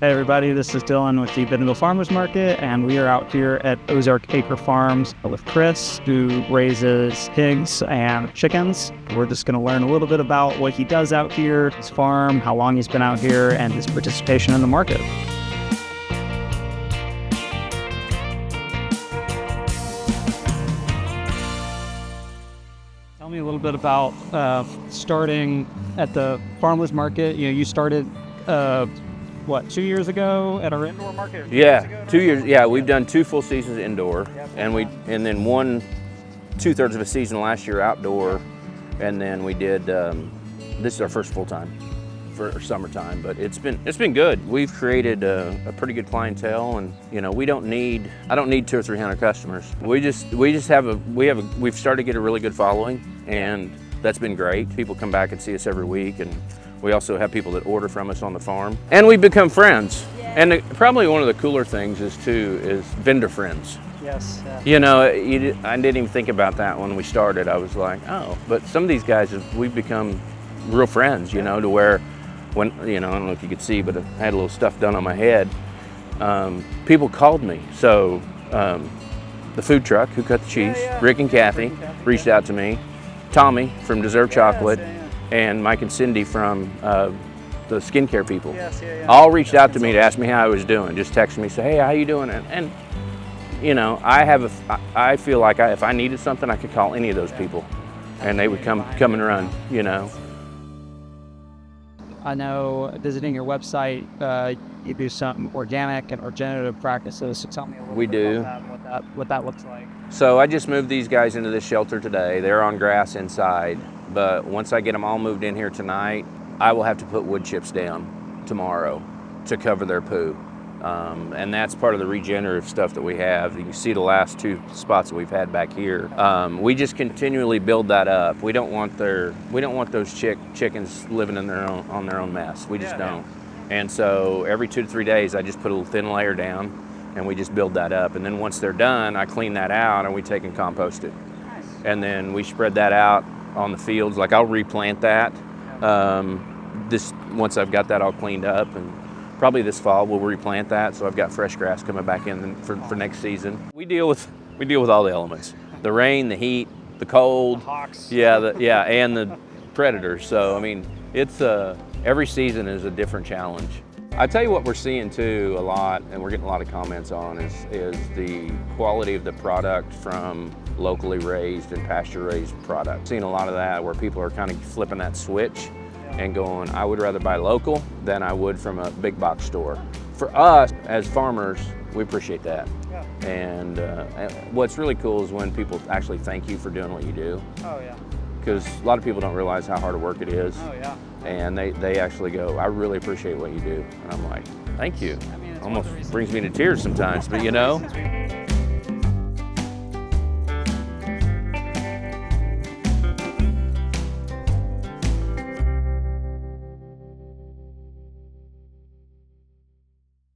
Hey everybody, this is Dylan with the Bentonville Farmers Market, and we are out here at Ozark Acre Farms with Chris, who raises pigs and chickens. We're just going to learn a little bit about what he does out here, his farm, how long he's been out here, and his participation in the market. Tell me a little bit about starting at the farmers market. You started 2 years ago at our indoor market? Yeah, 2 years. Yeah, we've done 2 full seasons indoor, and then 2/3 of a season last year outdoor, and then we did. This is our first full time for summertime, but it's been good. We've created a pretty good clientele, and I don't need 200 or 300 customers. We've started to get a really good following, and that's been great. People come back and see us every week, and we also have people that order from us on the farm, and we've become friends. Yeah. And probably one of the cooler things is vendor friends. Yes. Yeah. I didn't even think about that when we started. I was like, oh, but some of these guys, we've become real friends, to where when, I don't know if you could see, but I had a little stuff done on my head. People called me. So the food truck who cut the cheese, Rick and Kathy, reached out to me. Tommy from Deserve Chocolate. And Mike and Cindy from the skincare people, all reached out to me to ask me how I was doing. Just texted me, say, hey, how you doing? And I feel like if I needed something, I could call any of those people, and they would come and run. I know visiting your website, you do some organic and regenerative practices. So tell me a little bit about what that looks like. So I just moved these guys into this shelter today. They're on grass inside. But once I get them all moved in here tonight, I will have to put wood chips down tomorrow to cover their poo. And that's part of the regenerative stuff that we have. You can see the last 2 spots that we've had back here. We just continually build that up. We don't want those chickens living on their own mess. We just don't. And so every 2 to 3 days, I just put a little thin layer down, and we just build that up. And then once they're done, I clean that out, and we take and compost it. Nice. And then we spread that out on the fields. Like, I'll replant that once I've got that all cleaned up, and probably this fall we'll replant that, so I've got fresh grass coming back in for next season. We deal with all the elements: the rain, the heat, the cold, the hawks, and the predators. So I mean, it's every season is a different challenge. I tell you what we're seeing too a lot, and we're getting a lot of comments on, is the quality of the product from locally raised and pasture raised product. Seeing a lot of that where people are kind of flipping that switch and going, I would rather buy local than I would from a big box store. For us as farmers, we appreciate that. Yeah. And what's really cool is when people actually thank you for doing what you do. Oh yeah. Because a lot of people don't realize how hard work it is. Oh yeah. And they actually go, I really appreciate what you do. And I'm like, thank you. I mean, almost brings me to tears sometimes, but